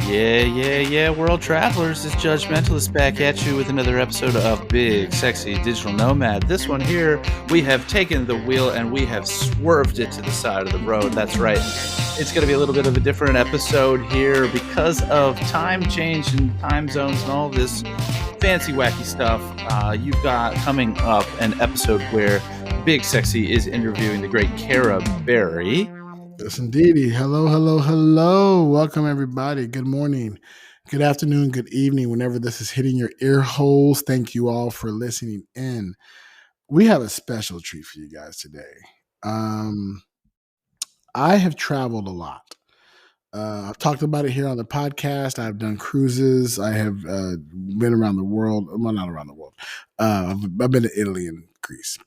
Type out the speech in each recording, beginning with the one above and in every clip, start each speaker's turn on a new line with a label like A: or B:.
A: Yeah, world travelers. This Judgmentalist back at you with another episode of Big Sexy Digital Nomad. This one here, we have taken the wheel and we have swerved it to the side of the road. That's right. It's going to be a little bit of a different episode here because of time change and time zones and all this fancy, wacky stuff. You've got coming up an episode where Big Sexy is interviewing the great Cara Berry.
B: Yes, indeedy. Hello. Welcome, everybody. Good morning, good afternoon, good evening, whenever this is hitting your ear holes. Thank you all for listening in. We have a special treat for you guys today. I have traveled a lot. I've talked about it here on the podcast. I've done cruises. I have been around the world. Well, not around the world. I've been to Italy and Greece,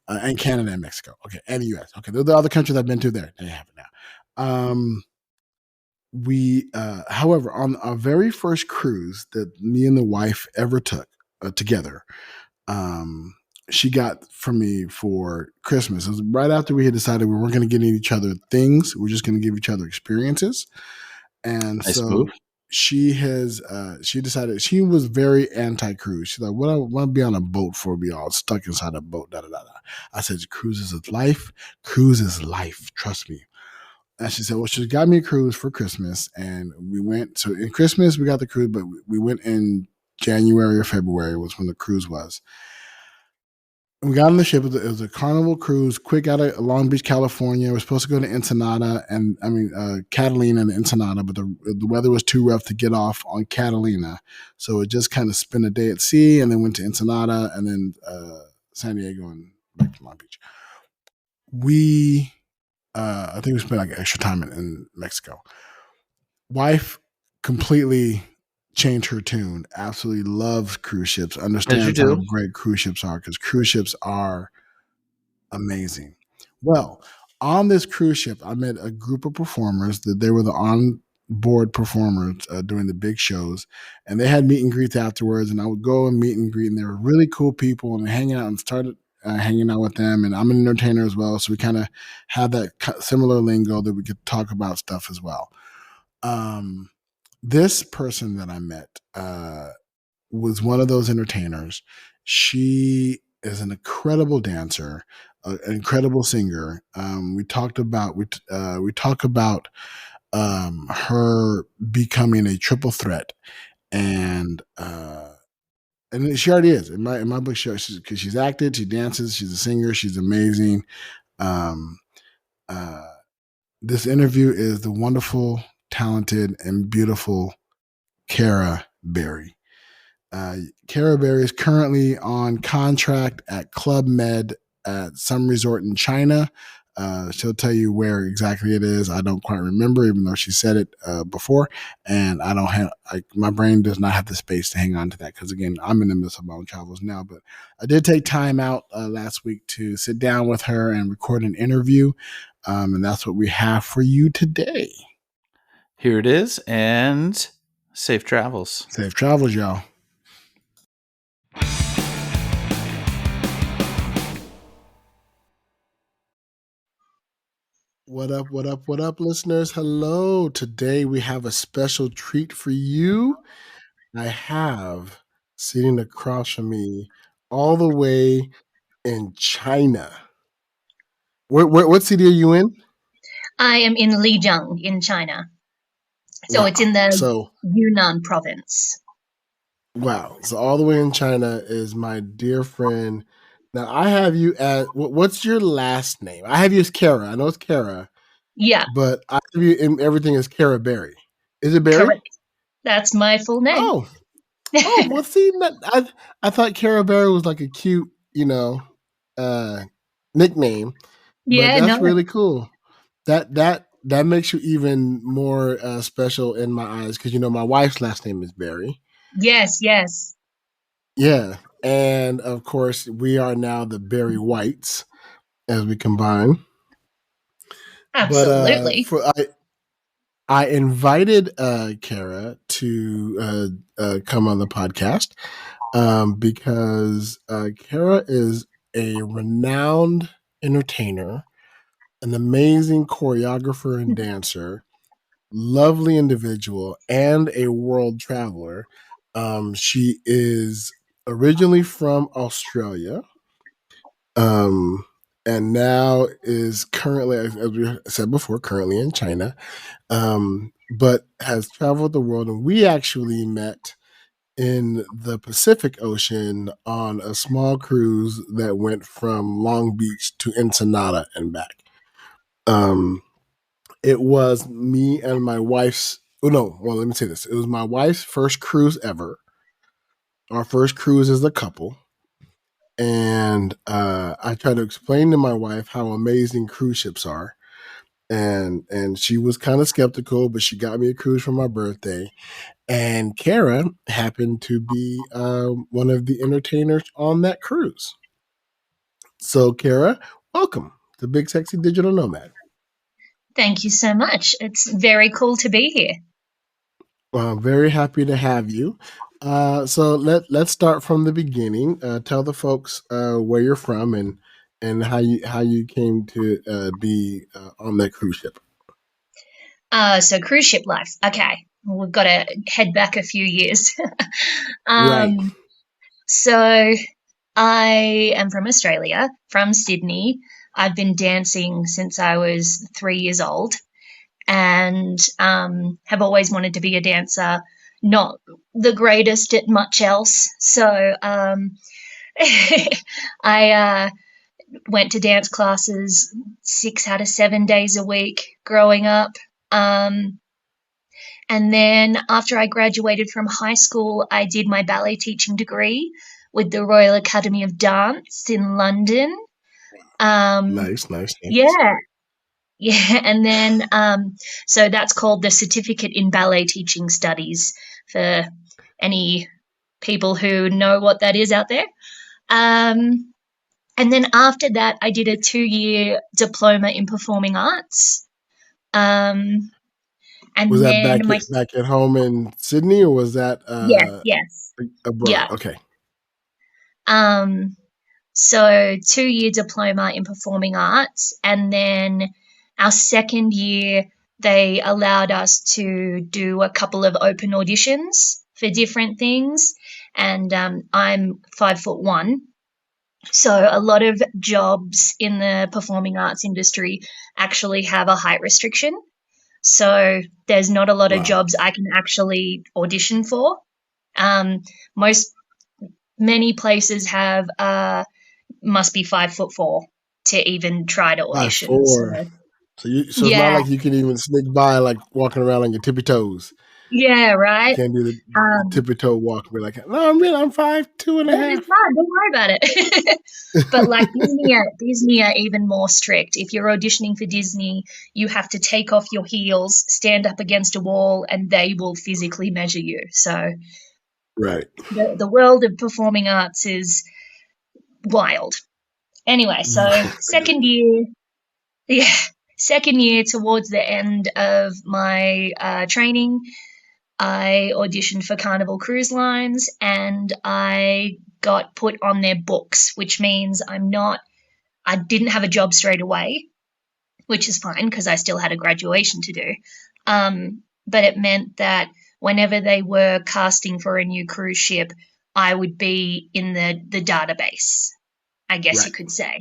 B: and Canada and Mexico. Okay, and the U.S. Okay, they're the other countries I've been to there. They have it now. However, on our very first cruise that me and the wife ever took together, she got from me for Christmas. It was right after we had decided we weren't going to get each other things. We're just going to give each other experiences. And so she decided she was very anti-cruise. She's like, "What I want to be on a boat for? Be all stuck inside a boat." Da da da da. I said, "Cruise is life. Cruise is life. Trust me." And she said, "Well, she got me a cruise for Christmas, and we went. So in Christmas we got the cruise, but we went in January or February was when the cruise was." We got on the ship. It was a Carnival cruise, quick out of Long Beach, California. We're supposed to go to Ensenada Catalina and Ensenada, but the weather was too rough to get off on Catalina. So it just kind of spent a day at sea and then went to Ensenada and then San Diego and back to Long Beach. I think we spent like extra time in Mexico. Wife completely changed her tune. Absolutely loves cruise ships. Understands how great cruise ships are because cruise ships are amazing. Well, on this cruise ship, I met a group of performers that they were the on-board performers during the big shows, and they had meet and greets afterwards. And I would go and meet and greet, and they were really cool people. And hanging out and started hanging out with them. And I'm an entertainer as well, so we kind of had that similar lingo that we could talk about stuff as well. This person that I met was one of those entertainers. She is an incredible dancer, an incredible singer. We talk about her becoming a triple threat, and she already is in my book. Because she's acted, she dances, she's a singer, she's amazing. This interview is the wonderful, talented, and beautiful Cara Berry. Cara Berry is currently on contract at Club Med at some resort in China. She'll tell you where exactly it is. I don't quite remember, even though she said it before. And I don't have my brain does not have the space to hang on to that because again, I'm in the midst of my own travels now. But I did take time out last week to sit down with her and record an interview, and that's what we have for you today.
A: Here it is, and safe travels.
B: Safe travels, y'all. What up, listeners? Hello. Today we have a special treat for you. I have sitting across from me all the way in China. What city are you in?
C: I am in Lijiang in China. So it's in the Yunnan province.
B: Wow. So all the way in China is my dear friend. Now, I have you at, what's your last name? I have you as Cara. I know it's Cara.
C: Yeah.
B: But I have you in everything as Cara Berry. Is it Berry?
C: Correct. That's my full name.
B: Oh, well, see, I thought Cara Berry was like a cute, nickname.
C: Yeah,
B: but that's really cool. That makes you even more special in my eyes because, my wife's last name is Berry.
C: Yes.
B: Yeah. And of course, we are now the Berry Whites as we combine.
C: Absolutely.
B: But I invited Cara to come on the podcast because Cara is a renowned entertainer, an amazing choreographer and dancer, lovely individual and a world traveler. She is originally from Australia, and now is currently, as we said before, currently in China, but has traveled the world. And we actually met in the Pacific Ocean on a small cruise that went from Long Beach to Ensenada and back. It was me and my wife's. Oh no! Well, let me say this. It was my wife's first cruise ever. Our first cruise as a couple, and I tried to explain to my wife how amazing cruise ships are, and she was kind of skeptical, but she got me a cruise for my birthday. And Kara happened to be one of the entertainers on that cruise. So, Kara, welcome to Big Sexy Digital Nomad.
C: Thank you so much. It's very cool to be here.
B: Well, I'm very happy to have you. So let's start from the beginning. Tell the folks where you're from and how you came to be on that cruise ship.
C: So cruise ship life. Okay, we've got to head back a few years.
B: Right.
C: So I am from Australia, from Sydney. I've been dancing since I was 3 years old, and have always wanted to be a dancer. Not the greatest at much else, so I went to dance classes 6 out of 7 days a week growing up. And then after I graduated from high school, I did my ballet teaching degree with the Royal Academy of Dance in London.
B: Nice.
C: Yeah. And then, so that's called the Certificate in Ballet Teaching Studies for any people who know what that is out there. And then after that, I did a 2-year diploma in performing arts. And
B: was that
C: then
B: back at home in Sydney, or was that
C: yes
B: abroad?
C: Yeah.
B: Okay.
C: So 2-year diploma in performing arts, and then our second year they allowed us to do a couple of open auditions for different things, and I'm 5'1", so a lot of jobs in the performing arts industry actually have a height restriction. So there's not a lot of jobs I can actually audition for. Many places have must be 5'4" to even try to audition.
B: 5'4". So it's not like you can even sneak by like walking around on your tippy toes.
C: Yeah, right.
B: You can't do the tippy toe walk and be like, no, I'm 5'2.5".
C: It's fine. Don't worry about it. But like Disney are even more strict. If you're auditioning for Disney, you have to take off your heels, stand up against a wall, and they will physically measure you. So
B: right.
C: The world of performing arts is wild. Anyway, so second year towards the end of my training, I auditioned for Carnival Cruise Lines and I got put on their books, which means I didn't have a job straight away, which is fine because I still had a graduation to do. But it meant that whenever they were casting for a new cruise ship, I would be in the database, I guess you could say.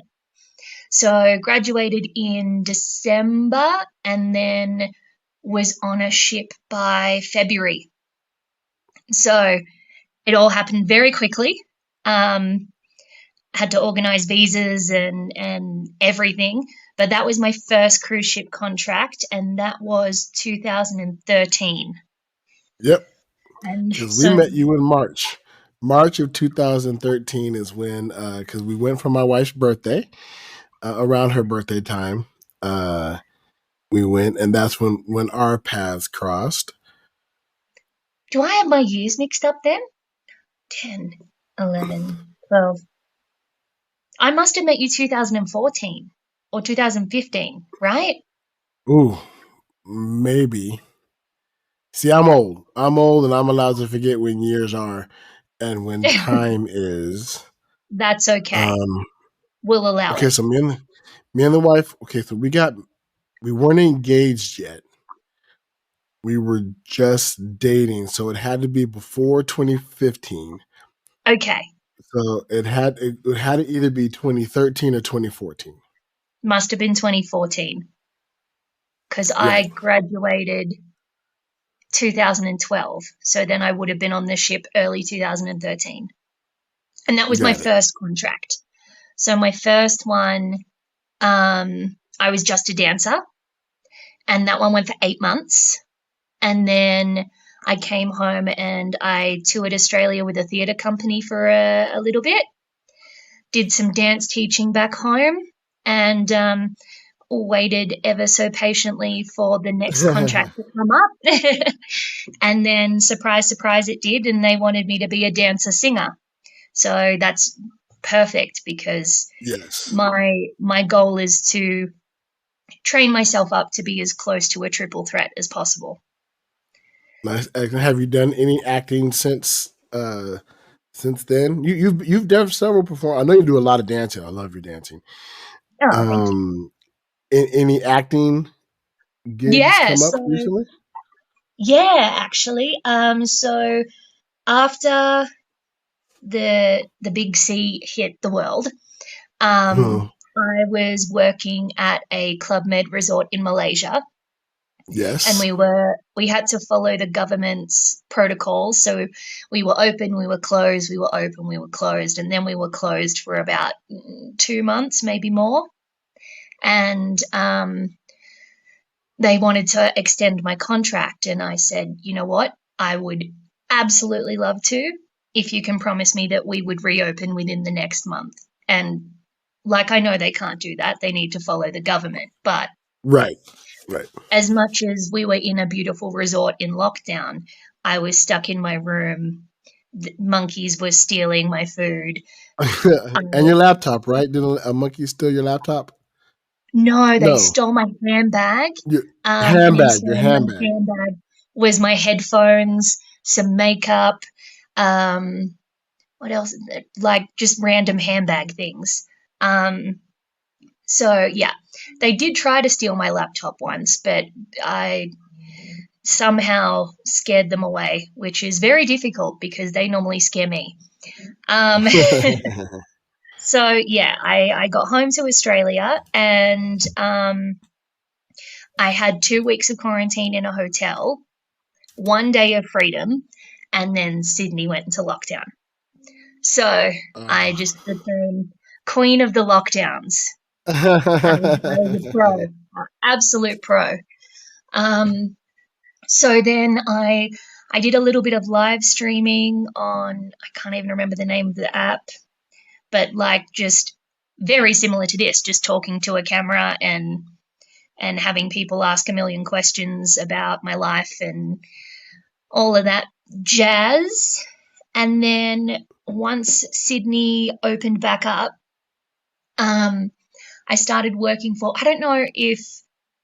C: So I graduated in December and then was on a ship by February. So it all happened very quickly. Had to organize visas and everything. But that was my first cruise ship contract, and that was 2013.
B: Yep. Because we met you in March. March of 2013 is when, because we went for my wife's birthday, around her birthday time, we went, and that's when our paths crossed.
C: Do I have my years mixed up then? 10, 11, 12. I must have met you 2014 or 2015, right?
B: Ooh, maybe. See, I'm old, and I'm allowed to forget when years are and when time is.
C: That's okay. We'll allow it.
B: Okay, so me and the wife. Okay, so we weren't engaged yet. We were just dating, so it had to be before 2015.
C: Okay.
B: So it had to either be 2013 or 2014.
C: Must have been 2014 because I
B: Right.
C: graduated 2012. So then I would have been on the ship early 2013. And that was my
B: Got it.
C: first contract. So my first one, I was just a dancer, and that one went for 8 months. And then I came home and I toured Australia with a theatre company for a little bit, did some dance teaching back home, and waited ever so patiently for the next contract to come up. And then, surprise, surprise, it did. And they wanted me to be a dancer singer. So that's perfect because
B: Yes.
C: my goal is to train myself up to be as close to a triple threat as possible.
B: Nice. Have you done any acting since then? You've done several perform. I know you do a lot of dancing. I love your dancing.
C: Oh, thank you.
B: Any acting gigs
C: Yeah,
B: come up
C: so
B: recently?
C: yeah, actually. So after the big C hit the world,
B: Hmm.
C: I was working at a Club Med resort in Malaysia, and
B: Yes.
C: we had to follow the government's protocols. So we were open, we were closed, we were open, we were closed, and then we were closed for about 2 months, maybe more. And they wanted to extend my contract, and I said, you know what, I would absolutely love to if you can promise me that we would reopen within the next month. And like, I know they can't do that, they need to follow the government, but
B: Right. Right.
C: as much as we were in a beautiful resort in lockdown, I was stuck in my room. The monkeys were stealing my food.
B: And your laptop, right? Did a monkey steal your laptop?
C: No, they
B: No.
C: stole my handbag.
B: Your
C: And
B: handbag. Your
C: inside my
B: handbag.
C: handbag was my headphones, some makeup, what else? Like just random handbag things. So yeah, they did try to steal my laptop once, but I somehow scared them away, which is very difficult because they normally scare me. Um, so yeah, I got home to Australia, and I had 2 weeks of quarantine in a hotel, 1 day of freedom, and then Sydney went into lockdown. So I just became queen of the lockdowns. I was a pro, absolute pro. So then I did a little bit of live streaming on, I can't even remember the name of the app, but like just very similar to this, just talking to a camera and having people ask a million questions about my life and all of that jazz. And then once Sydney opened back up, I started working for, I don't know if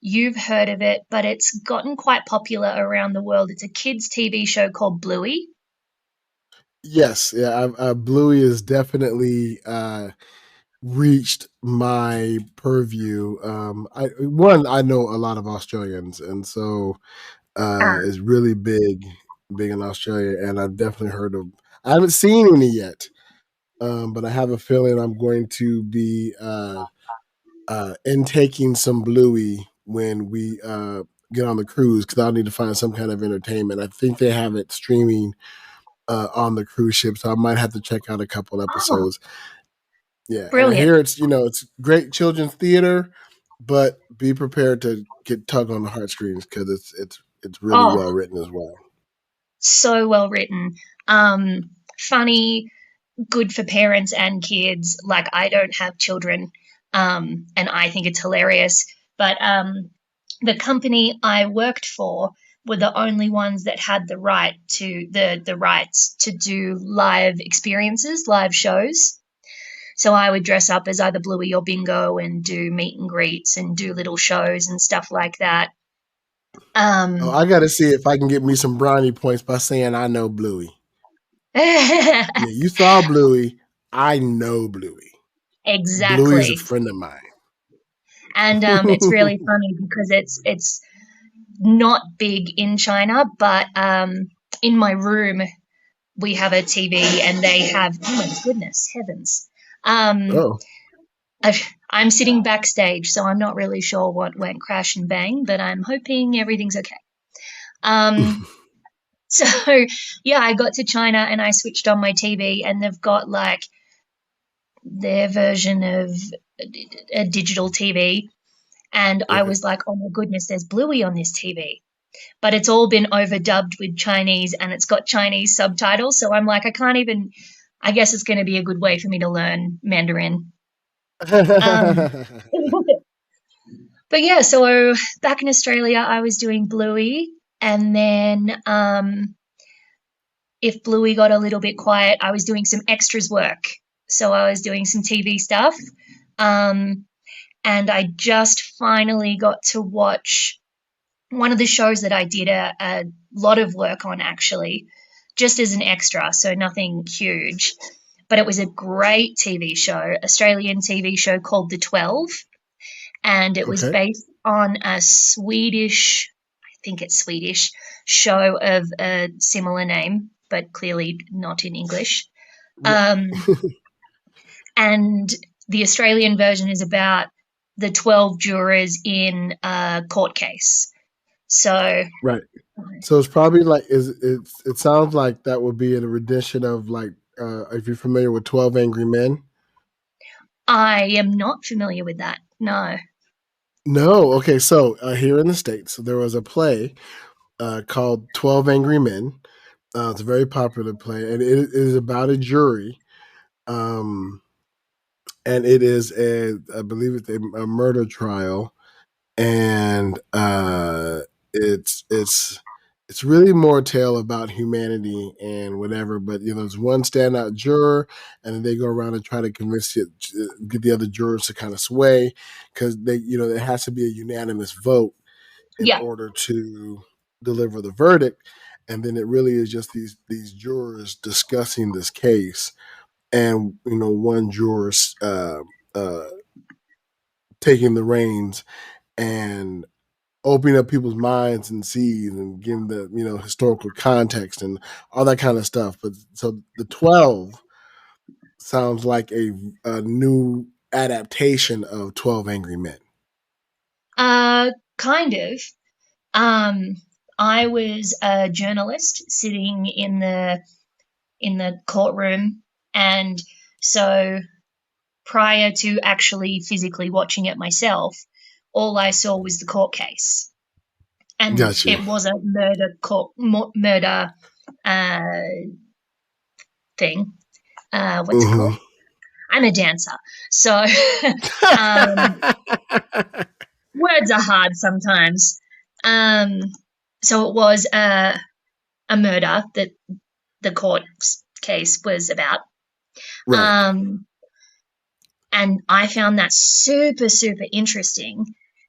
C: you've heard of it, but it's gotten quite popular around the world. It's a kids' TV show called Bluey.
B: Yes. Yeah. Bluey is definitely reached my purview. I know a lot of Australians, and so
C: Ah,
B: is really big in Australia, and I've definitely heard of. I haven't seen any yet, but I have a feeling I'm going to be intaking some Bluey when we get on the cruise because I'll need to find some kind of entertainment. I think they have it streaming on the cruise ship, so I might have to check out a couple
C: oh,
B: episodes. Yeah, and I
C: brilliant.
B: hear it's great children's theater, but be prepared to get tugged on the heartstrings because it's really
C: Oh,
B: well written as well.
C: so well written. Funny, good for parents and kids. Like, I don't have children, and I think it's hilarious. But the company I worked for were the only ones that had the rights to do live experiences, live shows. So I would dress up as either Bluey or Bingo and do meet and greets and do little shows and stuff like that.
B: Oh,
C: Um,
B: I got to see if I can get me some brownie points by saying I know Bluey. Yeah, you saw Bluey. I know Bluey. Bluey's a
C: exactly.
B: friend of mine.
C: And it's really funny because it's not big in China, but in my room we have a TV, and they have. Oh my goodness, heavens! Um,
B: Oh.
C: I'm sitting backstage, so I'm not really sure what went crash and bang, but I'm hoping everything's okay. Um, so yeah, I got to China and I switched on my TV, and they've got like their version of a digital TV, and I
B: Okay.
C: was like, oh my goodness, there's Bluey on this TV. But it's all been overdubbed with Chinese, and it's got Chinese subtitles. So I'm like, I can't even, I guess it's going to be a good way for me to learn Mandarin. Um, but yeah, so back in Australia, I was doing Bluey. And then if Bluey got a little bit quiet, I was doing some extras work. So I was doing some TV stuff. Um, and I just finally got to watch one of the shows that I did a lot of work on, actually, just as an extra, so nothing huge. But it was a great TV show, Australian TV show called The 12, and it was
B: Okay.
C: based on a Swedish, I think it's Swedish, show of a similar name, but clearly not in English. Um, and the Australian version is about the 12 jurors in a court case. So
B: Right. So it's probably like it sounds like that would be a rendition of like if you're familiar with 12 Angry Men.
C: I am not familiar with that. No.
B: No. Okay. So here in the States, there was a play called 12 Angry Men. It's a very popular play, and it is about a jury. Um, and it is I believe it's a murder trial, and it's really more a tale about humanity and whatever. But there's one standout juror, and then they go around and try to get the other jurors to kind of sway, because there has to be a unanimous vote in
C: Yeah.
B: order to deliver the verdict. And then it really is just these jurors discussing this case, and one juror uh, taking the reins and opening up people's minds and sees and giving the historical context and all that kind of stuff. But so the 12 sounds like a new adaptation of 12 Angry Men.
C: Kind of. I was a journalist sitting in the courtroom, and so prior to actually physically watching it myself, all I saw was the court case, and
B: Got you.
C: it was a murder thing. What's it called? I'm a dancer, so words are hard sometimes. So it was a murder that the court case was about.
B: Right.
C: And I found that super, super interesting.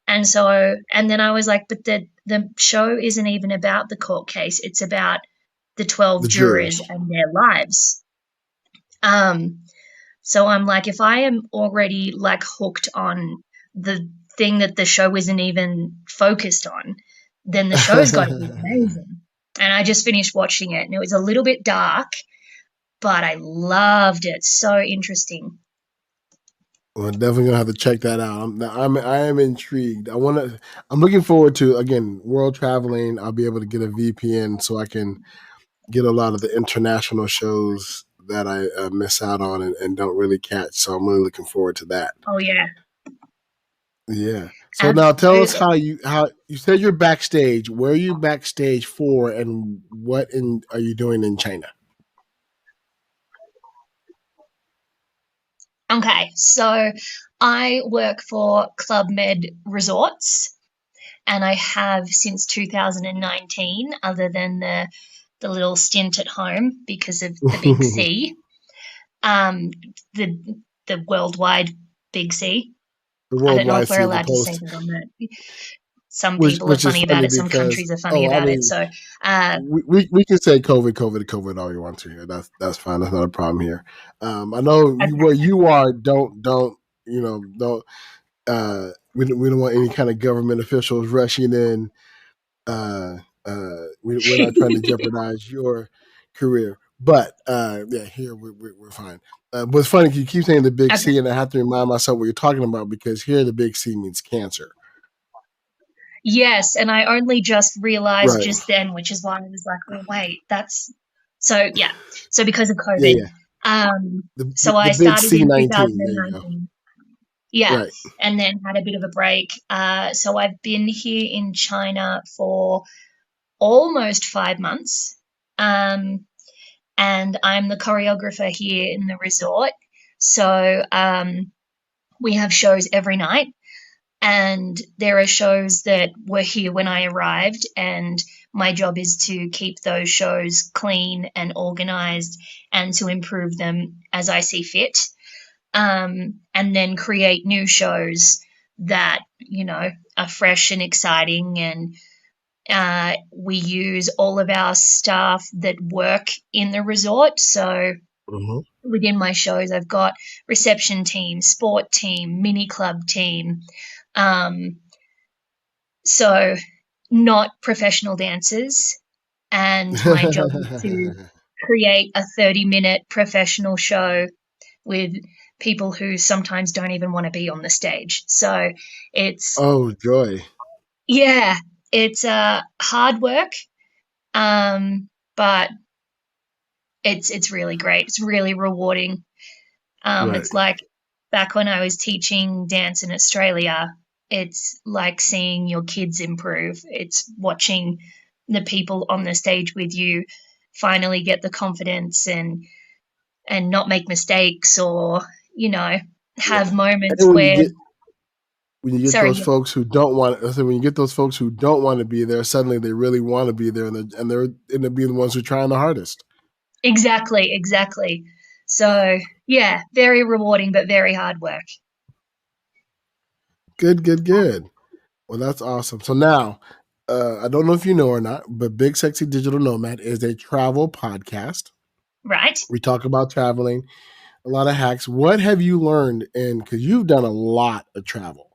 C: And then I was like, but the show isn't even about the court case. It's about the 12
B: The
C: jurors
B: jurors.
C: and their lives. So I'm like, if I am already like hooked on the thing that the show isn't even focused on, then the show's got to be amazing. And I just finished watching it, and it was a little bit dark, but I loved it. So interesting.
B: Well, definitely gonna have to check that out. I am intrigued. I'm looking forward to, again, world traveling. I'll be able to get a VPN so I can get a lot of the international shows that I miss out on and don't really catch. So I'm really looking forward to that.
C: Oh yeah.
B: Yeah. So now tell us
C: Absolutely.
B: how you said you're backstage. Where are you backstage for, and what are you doing in China?
C: Okay, so I work for Club Med Resorts, and I have since 2019, other than the little stint at home because of the Big C, um, the worldwide Big C.
B: The
C: I don't know if
B: worldwide
C: we're
B: sea as
C: allowed to say
B: opposed
C: that on that. Some
B: which
C: people are
B: which is
C: funny about
B: funny
C: it. Some
B: because,
C: countries are funny
B: I
C: about it.
B: mean,
C: So,
B: we can say COVID all you want to here. That's fine. That's not a problem here. I know where you are. Don't don't we don't want any kind of government officials rushing in We're not trying to jeopardize your career, but yeah, here we're fine. But it's funny, you keep saying the big
C: Okay.
B: C, and I have to remind myself what you're talking about, because here the big C means cancer.
C: Yes, and I only just realized
B: Right.
C: just then, which is why I was like, oh wait, that's so yeah. So because of
B: Yeah,
C: COVID,
B: yeah.
C: um,
B: The
C: so
B: the
C: I
B: big
C: started in
B: C19. There you go.
C: 2019. Yeah,
B: Right.
C: and then had a bit of a break. So I've been here in China for almost 5 months, and I'm the choreographer here in the resort. So we have shows every night, and there are shows that were here when I arrived, and my job is to keep those shows clean and organized and to improve them as I see fit, and then create new shows that are fresh and exciting. And we use all of our staff that work in the resort. So
B: Hmm.
C: within my shows, I've got reception team, sport team, mini club team. Um, so not professional dancers. And my job is to create a 30-minute professional show with people who sometimes don't even want to be on the stage. So it's,
B: Oh, joy.
C: yeah, it's hard work, but it's really great. It's really rewarding.
B: Right.
C: It's like back when I was teaching dance in Australia, it's like seeing your kids improve. It's watching the people on the stage with you finally get the confidence and not make mistakes, or have
B: Yeah.
C: moments
B: And
C: where,
B: when you get
C: sorry,
B: those folks who don't want, I said, when you get those folks who don't want to be there, suddenly they really want to be there, and they're end up being the ones who are trying the hardest.
C: exactly. So yeah, very rewarding but very hard work.
B: Good, good, good. Well, that's awesome. So now, I don't know if you know or not, but Big Sexy Digital Nomad is a travel podcast.
C: Right.
B: We talk about traveling, a lot of hacks. What have you learned in, because you've done a lot of travel?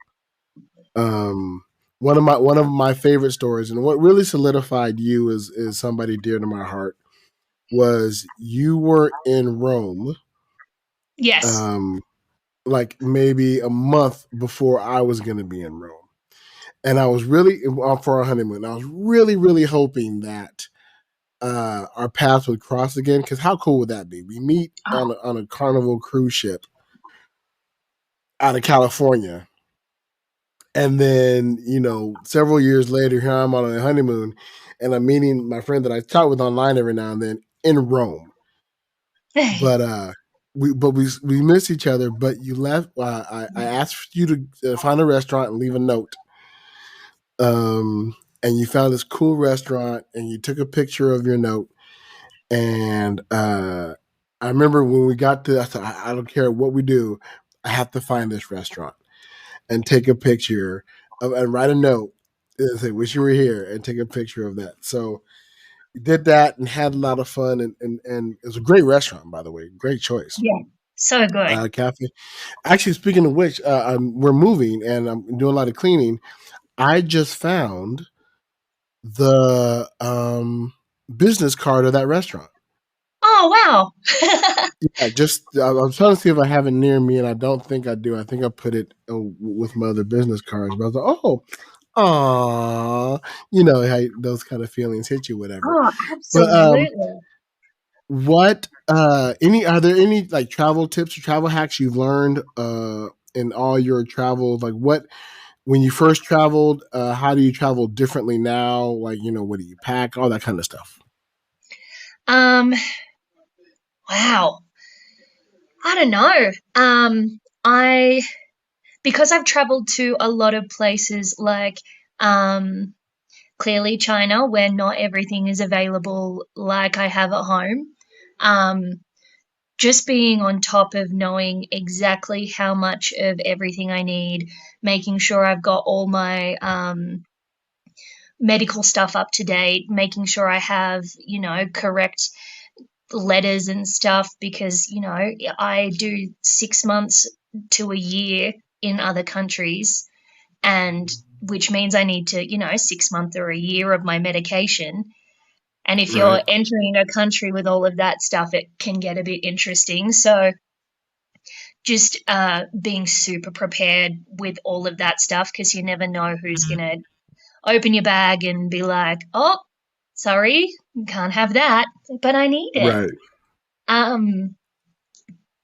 B: Um, one of my favorite stories, and what really solidified you is somebody dear to my heart, was you were in Rome,
C: Yes.
B: um, like maybe a month before I was going to be in Rome, and I was really for our honeymoon. I was really, really hoping that our paths would cross again. Because how cool would that be? We meet
C: Oh,
B: on a Carnival cruise ship out of California, and then several years later, here I'm on a honeymoon, and I'm meeting my friend that I talk with online every now and then in Rome. But we miss each other. But you left. I asked you to find a restaurant and leave a note. And you found this cool restaurant, and you took a picture of your note. And I remember when we got to, I said, I don't care what we do, I have to find this restaurant and take a picture and write a note and say, "Wish you were here," and take a picture of that. So we did that and had a lot of fun, and it was a great restaurant, by the way, great choice.
C: yeah, so good.
B: Cafe. Actually, speaking of which, we're moving and I'm doing a lot of cleaning. I just found the business card of that restaurant.
C: Oh wow.
B: Yeah, I'm trying to see if I have it near me, and I don't think I do. I think I put it with my other business cards. But I was like, oh, how those kind of feelings hit you, whatever.
C: Oh,
B: But
C: absolutely.
B: what are there any like travel tips or travel hacks you've learned in all your travels? Like what when you first traveled, how do you travel differently now? Like what do you pack? All that kind of stuff.
C: Um, wow. I don't know. I because I've traveled to a lot of places, like um clearly China, where not everything is available like I have at home. Um, just being on top of knowing exactly how much of everything I need, making sure I've got all my medical stuff up to date, making sure I have, correct letters and stuff, because, I do 6 months to a year in other countries, and which means I need to, 6 months or a year of my medication. And if you're
B: Right.
C: entering a country with all of that stuff, it can get a bit interesting. So just being super prepared with all of that stuff, because you never know who's going to open your bag and be like, oh, sorry, can't have that, but I need it.
B: Right.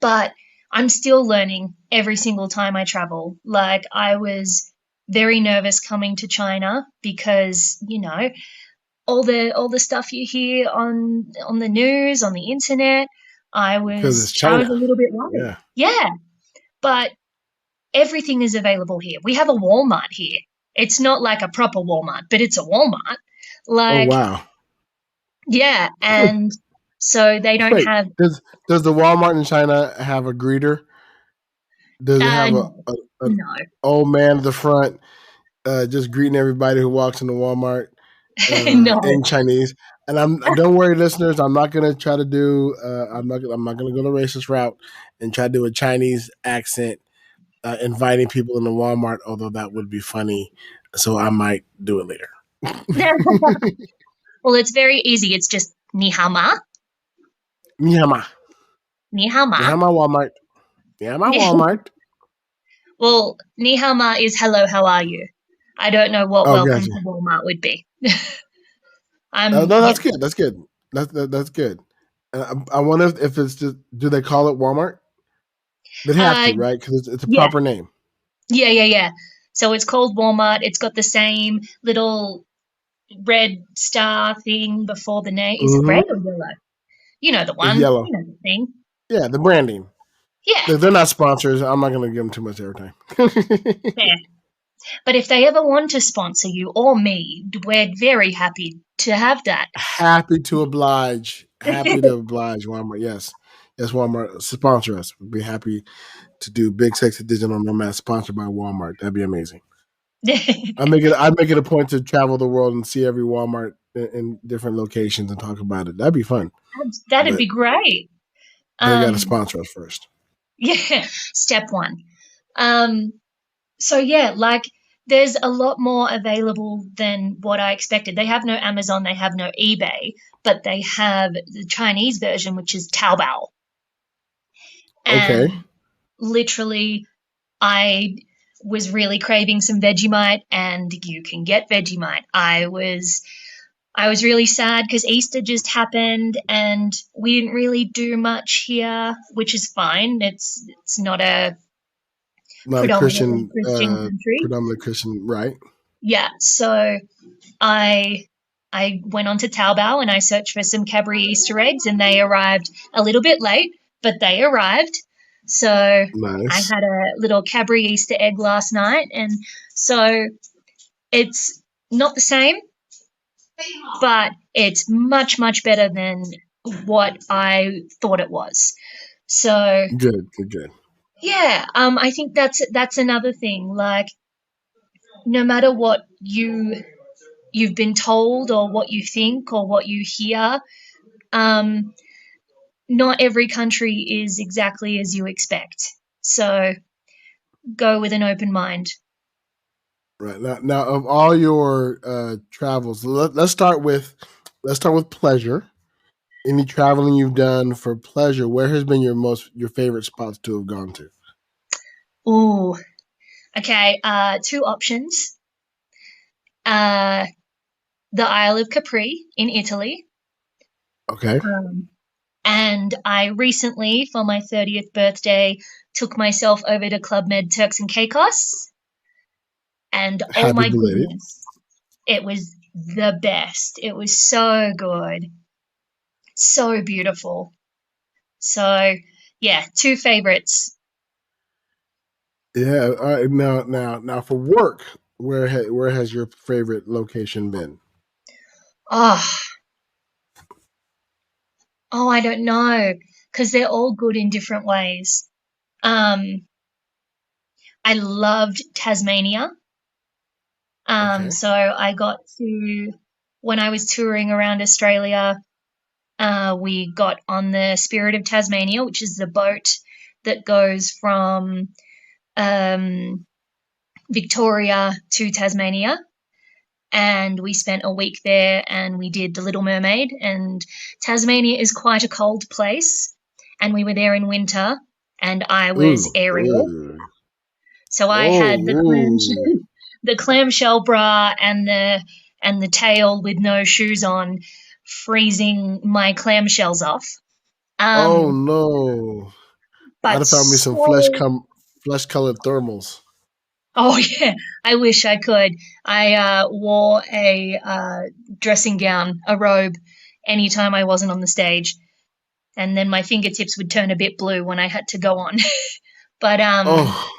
C: But I'm still learning every single time I travel. Like, I was very nervous coming to China because, all the stuff you hear on the news, on the internet, I
B: Because it's
C: was
B: China.
C: a little bit worried.
B: Yeah.
C: Yeah. But everything is available here. We have a Walmart here. It's not like a proper Walmart, but it's a Walmart.
B: Oh,
C: Like,
B: wow.
C: yeah, and so they don't
B: Wait,
C: have
B: does the Walmart in China have a greeter? Does it have
C: no,
B: an old man at the front just greeting everybody who walks into Walmart
C: no.
B: in Chinese? And don't worry, listeners, I'm not gonna try to do I'm not gonna go the racist route and try to do a Chinese accent inviting people into Walmart, although that would be funny. So I might do it later.
C: Well, it's very easy. It's just ni hao ma,
B: Ni hao ma.
C: ni hao
B: Ni hao
C: ma.
B: ma Walmart. Ni hao ma Walmart.
C: Well, ni hao ma is hello, how are you? I don't know what
B: Oh,
C: welcome
B: gotcha.
C: to Walmart would be.
B: No,
C: I'm
B: that's
C: yet.
B: good. That's good. That's good. I wonder if it's just, do they call it Walmart? They'd have
C: Uh,
B: to, right? Because it's a
C: yeah,
B: proper name.
C: yeah. So it's called Walmart. It's got the same little red star thing before the name. Is it red
B: Mm-hmm.
C: or yellow? You know the
B: It's
C: one.
B: yellow.
C: You know the thing.
B: Yeah, the branding.
C: Yeah,
B: They're not sponsors. I'm not going to give them too much airtime.
C: fair. But if they ever want to sponsor you or me, we're very happy to have that.
B: Happy to oblige. Happy to oblige, Walmart. Yes. Yes, Walmart. Sponsor us. We'd be happy to do Big Sexy Digital Nomad sponsored by Walmart. That'd be amazing. I'd make it a point to travel the world and see every Walmart in different locations and talk about it. That'd be fun.
C: That'd
B: But
C: be great.
B: they got to sponsor us first.
C: Yeah, step one. So yeah, like, there's a lot more available than what I expected. They have no Amazon, they have no eBay, but they have the Chinese version, which is Taobao. And
B: Okay.
C: literally, I was really craving some Vegemite, and you can get Vegemite. I was really sad because Easter just happened and we didn't really do much here, which is fine. It's not a
B: Not a
C: predominantly Christian country.
B: predominantly Christian, right?
C: Yeah, so I went on to Taobao and I searched for some Cadbury Easter eggs, and they arrived a little bit late, but they arrived. So I
B: Nice.
C: had a little Cadbury Easter egg last night, and so it's not the same, but it's much, much better than what I thought it was. So
B: Good.
C: yeah, I think that's another thing. Like, no matter what you've been told or what you think or what you hear, not every country is exactly as you expect. So go with an open mind.
B: Right. Now of all your travels, let's start with pleasure. Any traveling you've done for pleasure, where has been your favorite spots to have gone to?
C: Ooh, okay. Two options. The Isle of Capri in Italy.
B: Okay.
C: And I recently, for my 30th birthday, took myself over to Club Med Turks and Caicos. And oh
B: Happy
C: my
B: belated.
C: goodness, it was the best. It was so good. So beautiful. So, yeah, two favorites.
B: Yeah. All right, now for work, where has your favorite location been?
C: Oh, I don't know, because they're all good in different ways. I loved Tasmania.
B: Okay.
C: So I got to, when I was touring around Australia, we got on the Spirit of Tasmania, which is the boat that goes from Victoria to Tasmania, and we spent a week there and we did The Little Mermaid. And Tasmania is quite a cold place, and we were there in winter, and I was
B: Ooh,
C: Ariel.
B: ooh.
C: So I had the
B: Oh,
C: the clamshell bra and the tail with no shoes on, freezing my clamshells off.
B: oh
C: Um,
B: no! I'd
C: but
B: have found me some
C: so
B: flesh colored thermals.
C: oh yeah, I wish I could. I wore a dressing gown, a robe, anytime I wasn't on the stage, and then my fingertips would turn a bit blue when I had to go on. But
B: Oh,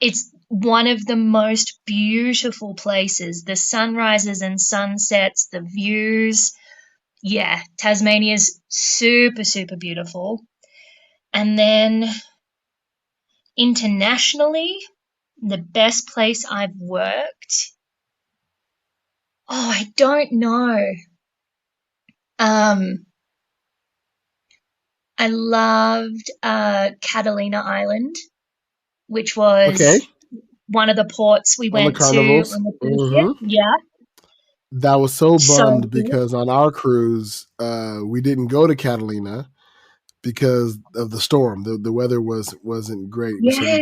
C: it's one of the most beautiful places. The sunrises and sunsets, the views. Yeah, Tasmania's super, super beautiful. And then internationally, the best place I've worked. Oh, I don't know. Um, I loved Catalina Island, which
B: okay.
C: was one of the ports we
B: On the
C: went to
B: carnivals.
C: on the cruise ship.
B: Hmm.
C: Yeah,
B: That was so
C: so
B: bummed
C: good.
B: because on our cruise, we didn't go to Catalina because of the storm. The weather wasn't great, so
C: Yes,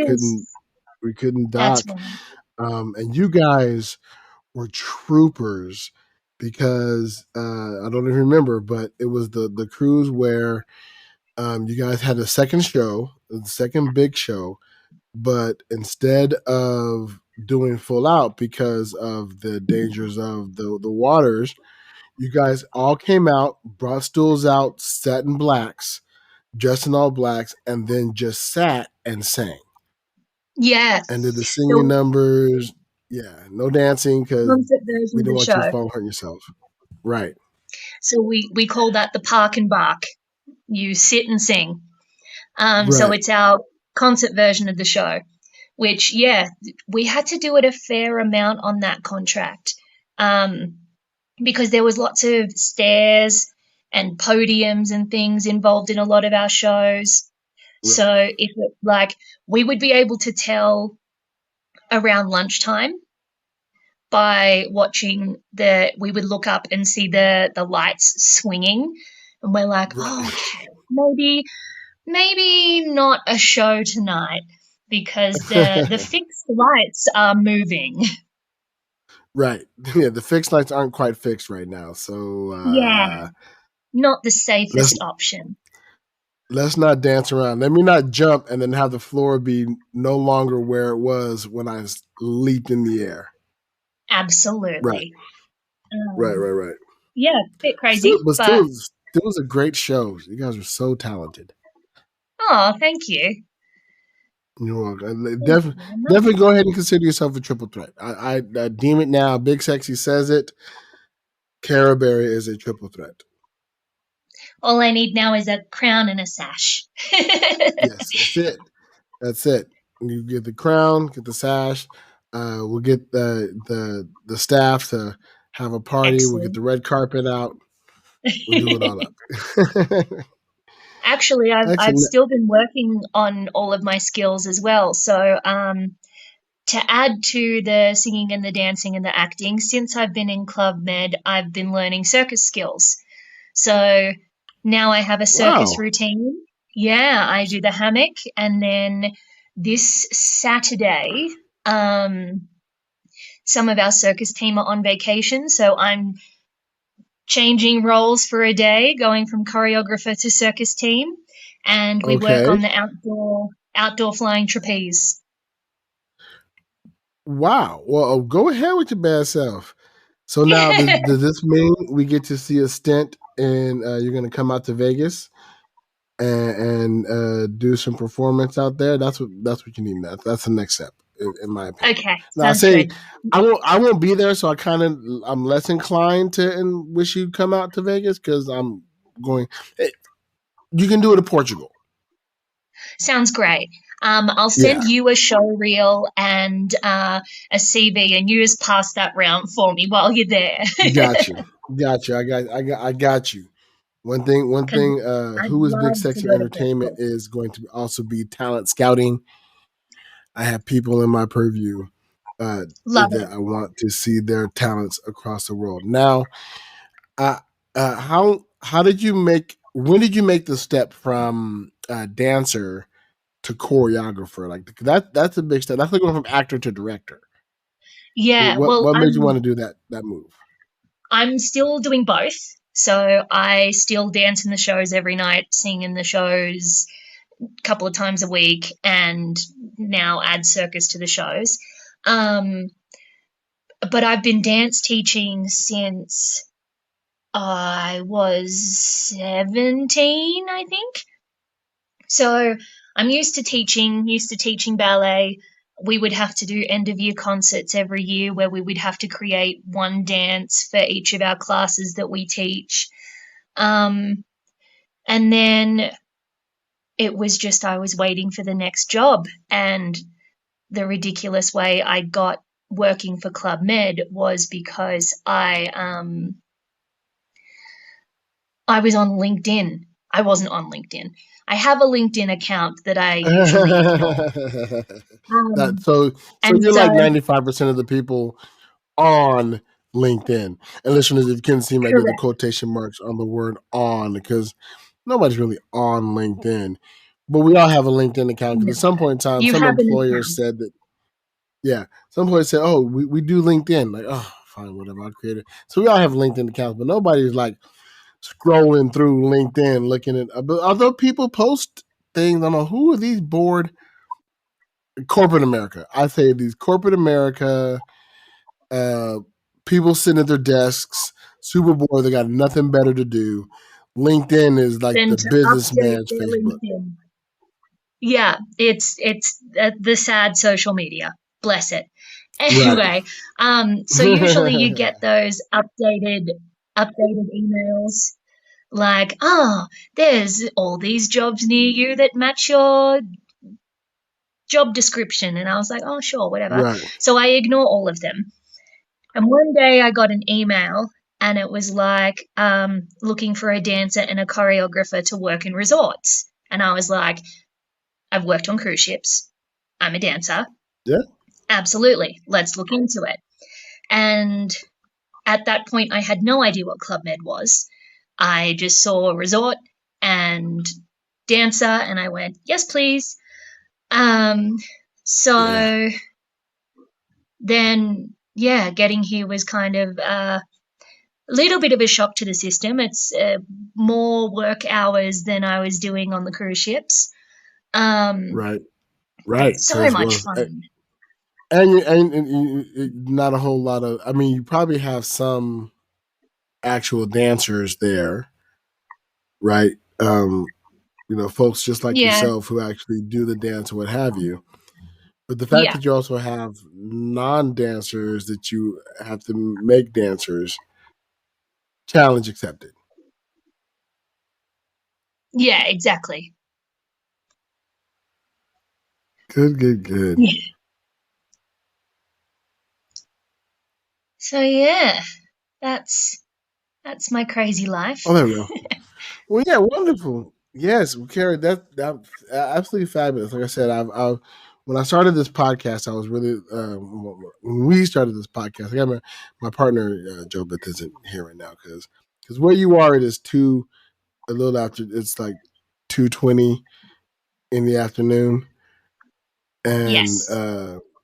B: we couldn't
C: that's
B: dock.
C: right.
B: And you guys were troopers because I don't even remember, but it was the cruise where you guys had a second show, the second big show, but instead of doing full out because of the dangers of the waters, you guys all came out, brought stools out, sat in blacks, dressed in all blacks, and then just sat and sang
C: Yeah,
B: and did the singing
C: the
B: numbers. Yeah, no dancing because
C: concert version
B: we
C: of
B: didn't
C: the
B: want you to
C: show.
B: fall and hurt yourself. Right,
C: So we call that the park and bark. You sit and sing. So
B: right,
C: it's our concert version of the show, which, yeah, we had to do it a fair amount on that contract, um, because there was lots of stairs and podiums and things involved in a lot of our shows. So
B: right.
C: if it, like we would be able to tell around lunchtime by watching we would look up and see the lights swinging, and we're like, oh,
B: Right.
C: okay, maybe not a show tonight because the fixed lights are moving.
B: Right. Yeah, the fixed lights aren't quite fixed right now. So
C: Yeah, not the
B: let's
C: safest option.
B: let's not dance around. Let me not jump and then have the floor be no longer where it was when I leaped in the air. Right.
C: Absolutely.
B: Right,
C: Um,
B: right, right.
C: yeah, bit
B: Still,
C: crazy,
B: but
C: but
B: still was a great show. You guys were so talented.
C: oh, thank you.
B: You're welcome.
C: Thank you very much.
B: Definitely go ahead and consider yourself a triple threat. I deem it now. Big Sexy says it. Cara Berry is a triple threat.
C: All I need now is a crown and a sash.
B: Yes, that's it. That's it. You get the crown, get the sash. We'll get the staff to have a party. We'll get
C: Excellent.
B: the red carpet out. We'll do it all up.
C: Actually, I've
B: Excellent.
C: still been working on all of my skills as well. So, to add to the singing and the dancing and the acting, since I've been in Club Med, I've been learning circus skills. So now I have a circus
B: Wow.
C: routine. Yeah, I do the hammock, and then this Saturday, some of our circus team are on vacation, so I'm changing roles for a day, going from choreographer to circus team, and we work
B: Okay.
C: on the outdoor flying trapeze.
B: Wow. Well, go ahead with your bad self. So now, does this mean we get to see a stint and you're going to come out to Vegas and do some performance out there? That's what you need. That's the next step, in my opinion.
C: Okay,
B: Now, I
C: sounds
B: say
C: good.
B: I won't be there, so I'm less inclined to and wish you come out to Vegas because I'm going. You can do it in Portugal.
C: Sounds great. I'll
B: Yeah,
C: send you a show reel and a CV, and you just pass that round for me while you're there.
B: got you, got you. I got you. One
C: Because
B: thing.
C: I'd
B: Who is Big
C: love to
B: Sexy
C: go to
B: Entertainment
C: Portugal.
B: is going to also be talent scouting. I have people in my purview
C: Love
B: that
C: it.
B: I want to see their talents across the world. Now, uh, how did you make? When did you make the step from dancer to choreographer? Like that's a big step. That's like going from actor to director.
C: Yeah, well,
B: What made you want to do that move?
C: I'm still doing both. So I still dance in the shows every night, sing in the shows a couple of times a week, and now add circus to the shows. Um, but I've been dance teaching since I was 17, I think. So I'm used to teaching ballet. We would have to do end of year concerts every year where we would have to create one dance for each of our classes that we teach. Um, and then it was just I was waiting for the next job. And the ridiculous way I got working for Club Med was because I was on LinkedIn. I wasn't on LinkedIn. I have a LinkedIn account that I usually ignore.
B: That
C: Um,
B: so
C: and
B: you're
C: so,
B: like 95% of the people on LinkedIn. And listeners, if you couldn't see me, I did the
C: correct.
B: quotation marks on the word on because nobody's really on LinkedIn. But we all have a LinkedIn account
C: No,
B: because at some point in time,
C: you
B: some
C: have an
B: employers
C: account.
B: said that, yeah, some employers said, oh, we do LinkedIn. Like, oh, fine, whatever, I'll create it. So we all have LinkedIn accounts, but nobody's like scrolling through LinkedIn looking at, but although people post things, I don't know, who are these bored corporate America? I say these corporate America uh, people sitting at their desks, super bored. They got nothing better to do. LinkedIn is like
C: Than
B: the
C: to update
B: businessman's
C: their
B: Facebook.
C: LinkedIn. Yeah, it's the sad social media. Bless it.
B: Right.
C: Anyway, so usually you get those updated emails like, oh, there's all these jobs near you that match your job description, and I was like, oh, sure, whatever.
B: right.
C: So I ignore all of them. And one day I got an email, and it was like looking for a dancer and a choreographer to work in resorts. And I was like, I've worked on cruise ships. I'm a dancer.
B: Yeah.
C: Absolutely. Let's look into it. And at that point, I had no idea what Club Med was. I just saw a resort and dancer, and I went, yes, please. Um,
B: Yeah.
C: so then, yeah, getting here was kind of a little bit of a shock to the system. It's more work hours than I was doing on the cruise ships.
B: Right.
C: But
B: Right.
C: so
B: Because
C: much
B: well,
C: fun.
B: not a whole lot of. I mean, you probably have some actual dancers there, right? Folks just like
C: Yeah,
B: yourself who actually do the dance or what have you. But the fact
C: yeah,
B: that you also have non-dancers that you have to make dancers, challenge accepted.
C: yeah, exactly.
B: Good, good, good.
C: Yeah. So yeah, that's that's my crazy life.
B: Oh, there we go. Well, yeah, wonderful. Yes, well, Carrie, that absolutely fabulous. Like I said, I've when I started this podcast, I was really when we started this podcast. I got my partner Joe, but isn't here right now because where you are, it is a little after. It's like 2:20 in the afternoon, and
C: Yes,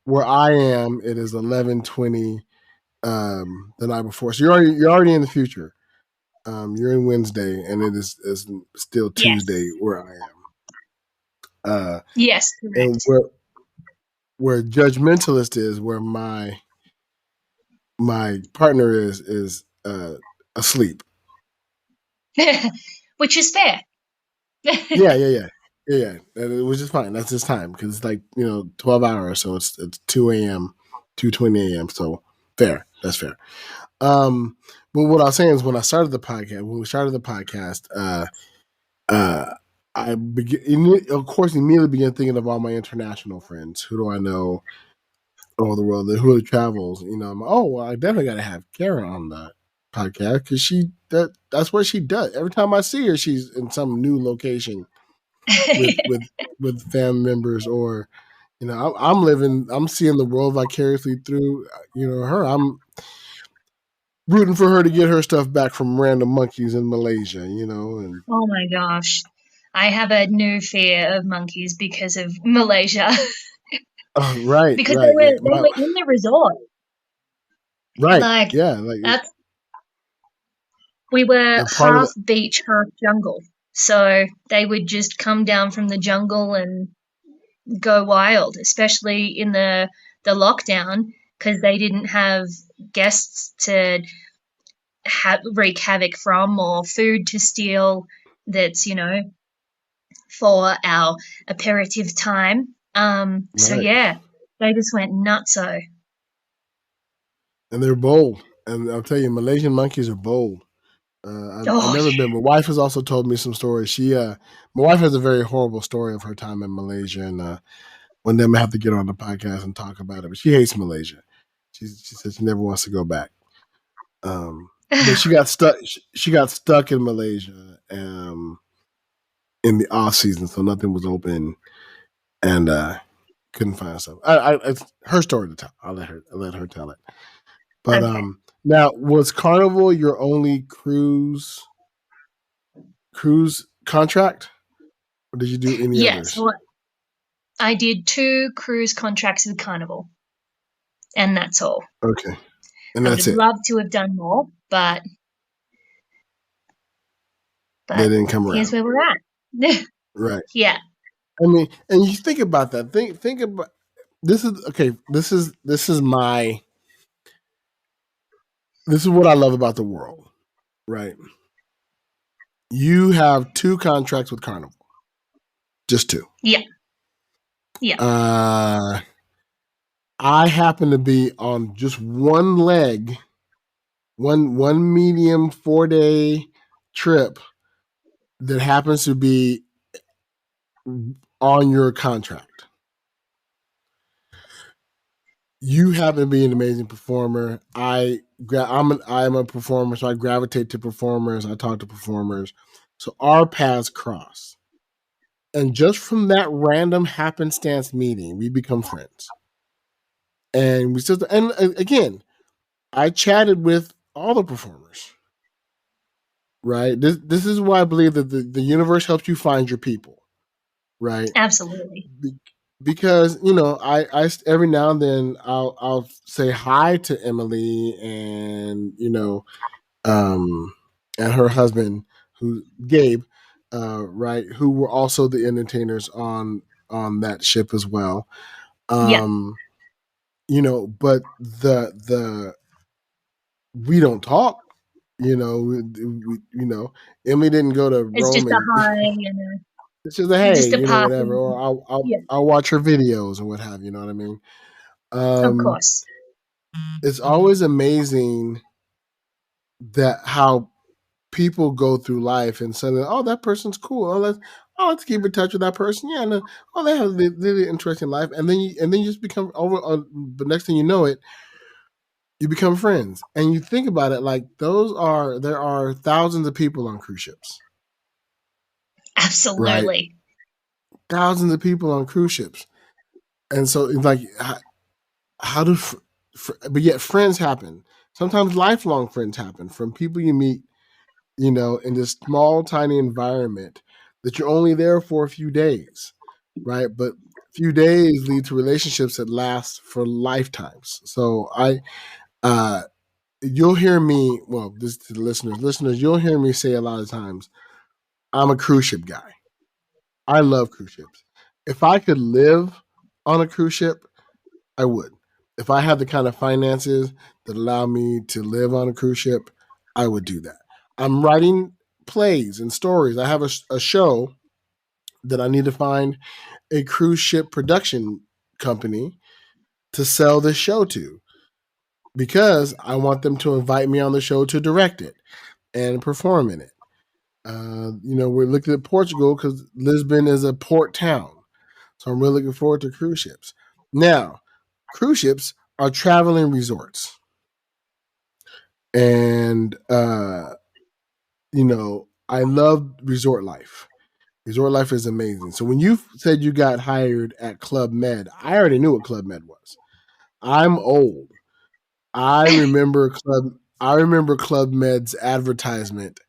B: where I am, it is 11:20 the night before. So you're already in the future. You're in Wednesday, and is still
C: yes,
B: Tuesday where I am.
C: yes,
B: And
C: correct.
B: where judgmentalist is, where my partner is asleep.
C: Which is fair.
B: Yeah, yeah, yeah, yeah, yeah. Which is fine. That's his time because it's like 12 hours, so it's 2 a.m., 2:20 a.m. So fair. That's fair. But what I was saying is when we started the podcast, uh, of course, immediately began thinking of all my international friends. Who do I know all the world? Who really travels? I'm like, oh, well, I definitely got to have Kara on the podcast because that's what she does. Every time I see her, she's in some new location with with family members or You know, I'm living, I'm seeing the world vicariously through, her. I'm rooting for her to get her stuff back from random monkeys in Malaysia, and
C: Oh my gosh. I have a new fear of monkeys because of Malaysia.
B: right,
C: Because
B: right, yeah,
C: they were in the resort.
B: right,
C: Like
B: yeah, like
C: that's we were
B: they're part of
C: half
B: the
C: beach, half jungle. So they would just come down from the jungle and go wild, especially in the lockdown because they didn't have guests to wreak havoc from or food to steal that's for our aperitif time. So
B: right,
C: yeah, they just went nutso.
B: and they're bold. And I'll tell you, Malaysian monkeys are bold. I've
C: Oh
B: never
C: yeah.
B: been. My wife has also told me some stories. My wife has a very horrible story of her time in Malaysia, and one day I'm gonna have to get on the podcast and talk about it. But she hates Malaysia. She says she never wants to go back. But she got stuck. She got stuck in Malaysia in the off season, so nothing was open, and couldn't find stuff. It's her story to tell. I'll let her tell it. But
C: Okay.
B: now was Carnival your only cruise contract, or did you do any
C: Yeah,
B: others?
C: so I did 2 cruise contracts with Carnival, and that's all.
B: Okay, and
C: I would
B: that's
C: have
B: it.
C: loved to have done more, but
B: They
C: but
B: didn't come
C: here's
B: around,
C: where we're at.
B: right?
C: Yeah,
B: I mean, and you think about that. Think about this is okay. This is what I love about the world, right? You have 2 contracts with Carnival, just 2.
C: yeah, yeah,
B: Uh, I happen to be on just one leg, one medium 4-day trip that happens to be on your contract. You happen to be an amazing performer. I'm a performer, so I gravitate to performers. I talk to performers, so our paths cross. And just from that random happenstance meeting, we become friends. And we still, and again, I chatted with all the performers. Right. This is why I believe that the universe helps you find your people. Right.
C: absolutely.
B: Because I every now and then I'll say hi to Emily and um and her husband who Gabe, right, who were also the entertainers on that ship as well.
C: Yeah,
B: um but the we don't talk. Emily didn't go to
C: it's
B: Rome,
C: just a
B: and
C: high and
B: it's just a hey,
C: just a
B: whatever,
C: passing.
B: or
C: Yeah,
B: I'll watch her videos or what have you. You know what I mean?
C: of
B: Um,
C: course.
B: it's always amazing that how people go through life and suddenly, oh, that person's cool. Let's keep in touch with that person. Yeah, no, oh, they have a really interesting life, and then you just become over. But next thing you know, you become friends, and you think about it like there are thousands of people on cruise ships, right?
C: Absolutely.
B: Thousands of people on cruise ships, and so it's like how do but yet friends happen. Sometimes lifelong friends happen from people you meet, in this small tiny environment that you're only there for a few days, right? But few days lead to relationships that last for lifetimes. So uh you'll hear me, well, this to the listeners, you'll hear me say a lot of times, I'm a cruise ship guy. I love cruise ships. If I could live on a cruise ship, I would. If I had the kind of finances that allow me to live on a cruise ship, I would do that. I'm writing plays and stories. I have a show that I need to find a cruise ship production company to sell this show to because I want them to invite me on the show to direct it and perform in it. We're looking at Portugal because Lisbon is a port town. So I'm really looking forward to cruise ships. Now, cruise ships are traveling resorts. And I love resort life. Resort life is amazing. So when you said you got hired at Club Med, I already knew what Club Med was. I'm old. I remember Club. I remember Club Med's advertisement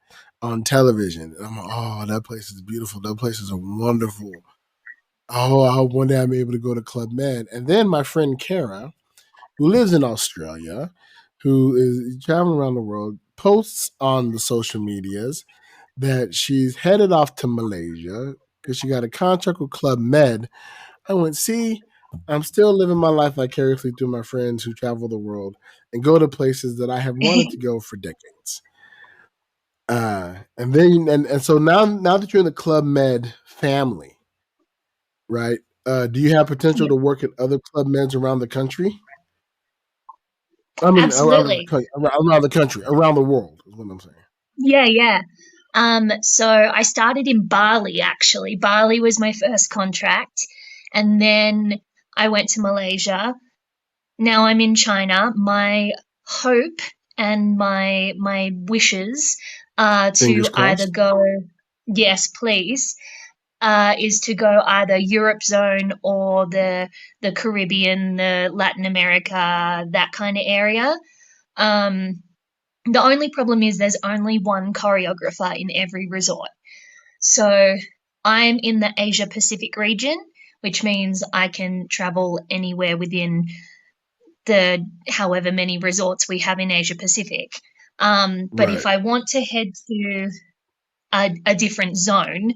B: on television. And I'm like, oh, that place is beautiful. That place is wonderful. Oh, I hope one day I'm able to go to Club Med. And then my friend Kara, who lives in Australia, who is traveling around the world, posts on the social medias that she's headed off to Malaysia because she got a contract with Club Med. I went, see, I'm still living my life vicariously through my friends who travel the world and go to places that I have wanted to go for decades. And then and so now that you're in the Club Med family, right? Do you have potential
C: Yep,
B: to work at other Club Meds around the country? I mean,
C: absolutely.
B: around the country, around the world is what I'm saying.
C: Yeah, yeah. So I started in Bali actually. Bali was my first contract, and then I went to Malaysia. Now I'm in China. My hope and my wishes are
B: Fingers
C: to either
B: crossed.
C: go, yes, please, is to go either Europe zone or the Caribbean, the Latin America, that kind of area. Um, the only problem is there's only one choreographer in every resort. So I'm in the Asia Pacific region, which means I can travel anywhere within the however many resorts we have in Asia Pacific. But
B: Right.
C: if I want to head to a different zone,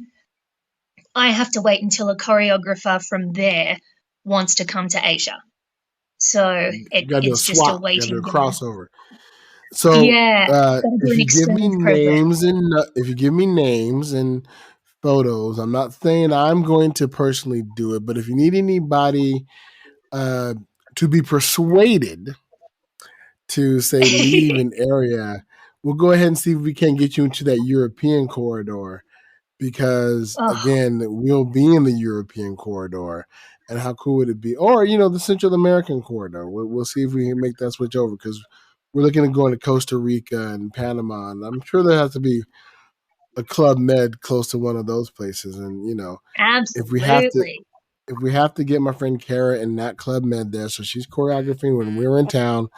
C: I have to wait until a choreographer from there wants to come to Asia. So
B: You got to do a
C: it's just a
B: swap. You got to do a
C: waiting game.
B: crossover. So
C: Yeah, gotta do
B: if
C: an
B: you give me
C: exchange program.
B: names and if you give me names and photos, I'm not saying I'm going to personally do it, but if you need anybody uh, to be persuaded to say leave an area, we'll go ahead and see if we can get you into that European corridor because
C: Oh,
B: again, we'll be in the European corridor. And how cool would it be? Or the Central American corridor. We'll see if we can make that switch over because we're looking at going to Costa Rica and Panama, and I'm sure there has to be a Club Med close to one of those places. And if we have to,
C: absolutely.
B: if we have to get my friend Kara in that Club Med there, so she's choreographing when we're in town,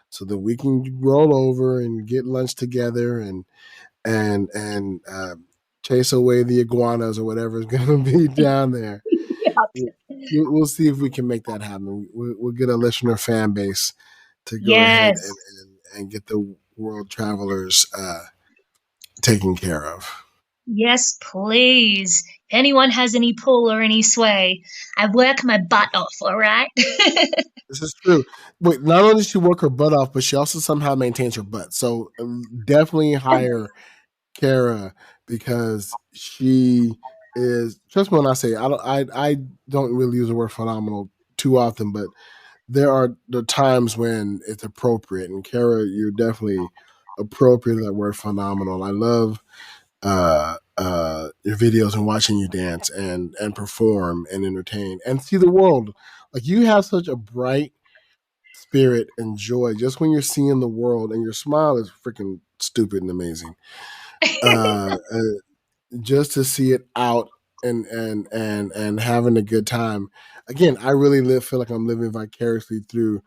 B: so that we can roll over and get lunch together and chase away the iguanas or whatever is going to be down there. We'll see if we can make that happen. We'll get a listener fan base to go ahead
C: Yes.
B: and get the world travelers taken care of.
C: Yes, please. If anyone has any pull or any sway, I work my butt off, all right?
B: This is true. Wait, not only does she work her butt off, but she also somehow maintains her butt. So definitely hire Kara because she is. Trust me when I say I don't really use the word phenomenal too often, but there are the times when it's appropriate. And Kara, you're definitely appropriate to that word phenomenal. I love your videos and watching you dance and perform and entertain and see the world. Like you have such a bright spirit and joy just when you're seeing the world, and your smile is freaking stupid and amazing. Uh, just to see it out and having a good time. Again, I really feel like I'm living vicariously through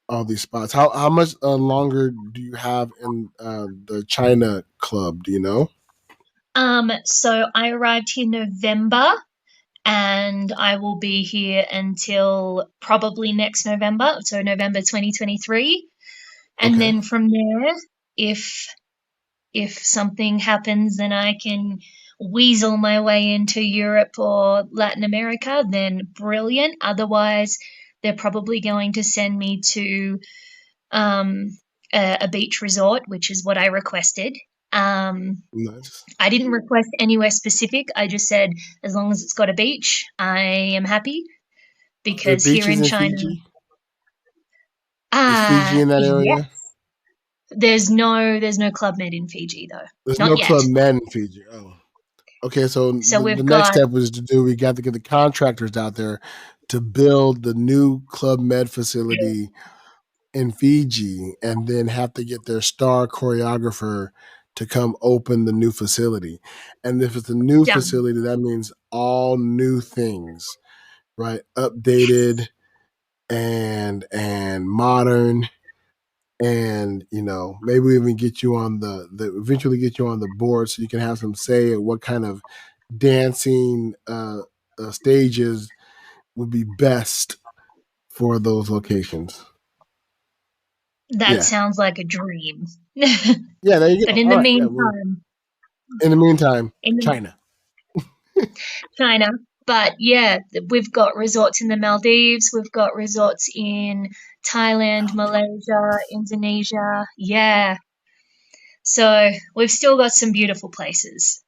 B: all these spots. How much longer do you have in the China club? Do you know?
C: So I arrived here November and I will be here until probably next November, so November 2023. And
B: Okay,
C: then from there, if if something happens and I can weasel my way into Europe or Latin America, then brilliant. Otherwise, they're probably going to send me to um, a beach resort, which is what I requested.
B: nice.
C: I didn't request anywhere specific. I just said as long as it's got a beach, I am happy
B: The
C: because here
B: beaches
C: in
B: in
C: China,
B: Fiji. Is Fiji in that
C: yeah,
B: area?
C: there's no Club Med in Fiji though,
B: There's
C: not
B: no
C: yet.
B: Club Med in Fiji. Oh, okay. So
C: So
B: the
C: we've
B: next
C: got
B: step was to do. We got to get the contractors out there to build the new Club Med facility in Fiji, and then have to get their star choreographer to come open the new facility. And if it's a new
C: Done.
B: facility, that means all new things, right? Updated and modern. And maybe we even get you on eventually get you on the board so you can have some say at what kind of dancing stages would be best for those locations.
C: That sounds like a dream.
B: Yeah, there you go.
C: But in the meantime,
B: China.
C: China. But yeah, we've got resorts in the Maldives. We've got resorts in Thailand, Malaysia, Indonesia. Yeah. So we've still got some beautiful places.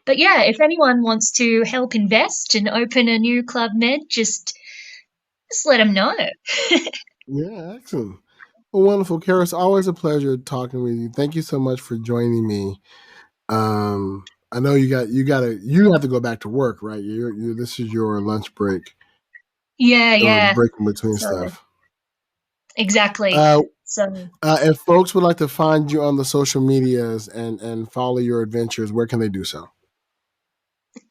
C: But yeah, if anyone wants to help invest and open a new Club Med, just let them know.
B: Yeah, excellent. Well, wonderful, Kara. It's always a pleasure talking with you. Thank you so much for joining me. I know you have to go back to work, right? This is your lunch break.
C: Yeah.
B: Or break in between stuff.
C: Exactly.
B: If folks would like to find you on the social medias and follow your adventures, where can they do so?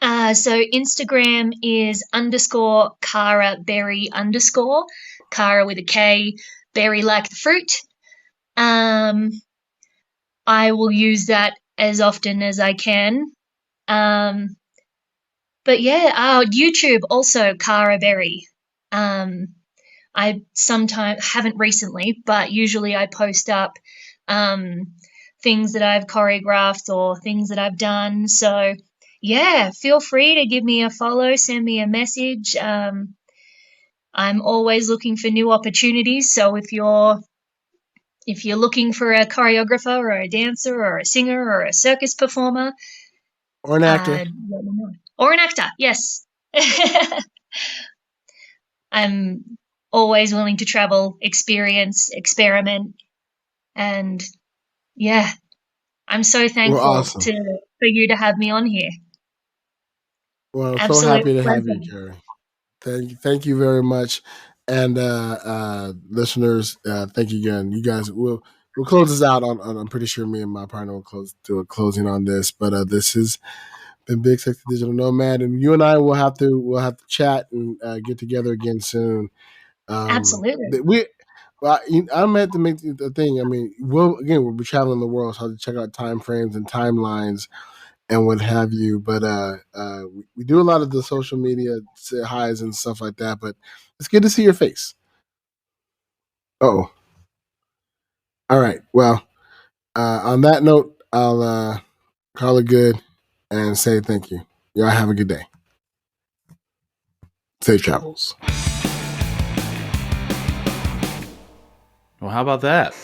C: So Instagram is _Kara Berry _ Kara with a K, berry like the fruit. I will use that as often as I can. But yeah, YouTube also Kara Berry. I sometimes haven't recently, but usually I post up things that I've choreographed or things that I've done. So yeah, feel free to give me a follow, send me a message. I'm always looking for new opportunities. So if you're looking for a choreographer or a dancer or a singer or a circus performer,
B: or an actor,
C: yes. I'm always willing to travel, experience, experiment, and yeah, I'm so thankful
B: awesome.
C: for you to have me on here.
B: Well, I'm so happy to have you, Carrie. Thank you very much, and listeners, thank you again. You guys, we'll close this out on. I'm pretty sure me and my partner will do a closing on this, but this has been Big Sexy Digital Nomad, and you and I will have to chat and get together again soon.
C: Absolutely.
B: I'm at to make the thing. I mean, we'll be traveling the world, so I'll check out time frames and timelines and what have you. But we do a lot of the social media highs and stuff like that. But it's good to see your face. Oh, all right. Well, on that note, I'll call it good and say thank you. Y'all have a good day. Safe travels.
A: Well, how about that?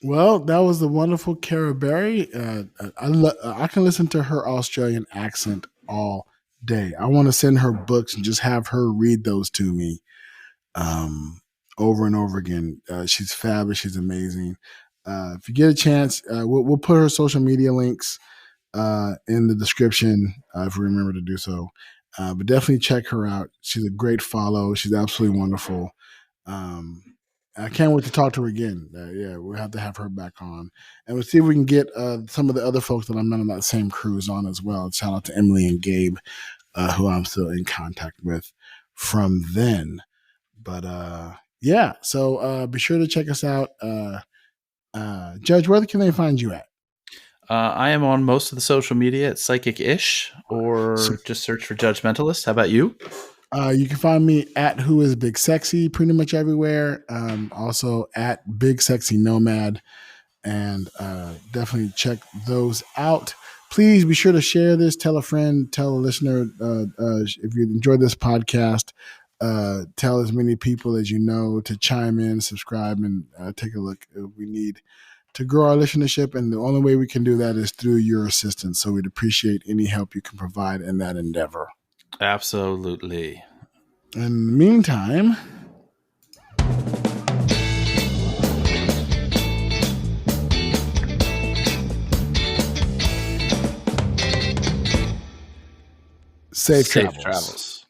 B: Well, that was the wonderful Kara Berry. I can listen to her Australian accent all day. I want to send her books and just have her read those to me over and over again. She's fabulous. She's amazing. If you get a chance, we'll put her social media links in the description if we remember to do so. But definitely check her out. She's a great follow. She's absolutely wonderful. I can't wait to talk to her again. Yeah, we'll have to have her back on. And we'll see if we can get some of the other folks that I met on that same cruise on as well. Shout out to Emily and Gabe, who I'm still in contact with from then. But yeah, so be sure to check us out. Judge, where can they find you at?
A: I am on most of the social media at Psychic-ish, or just search for Judgmentalist. How about you?
B: You can find me at Who Is Big Sexy pretty much everywhere. Also at Big Sexy Nomad, and definitely check those out. Please be sure to share this. Tell a friend. Tell a listener. If you enjoyed this podcast, tell as many people as you know to chime in, subscribe, and take a look. We need to grow our listenership, and the only way we can do that is through your assistance. So we'd appreciate any help you can provide in that endeavor.
A: Absolutely.
B: In the meantime, safe travels.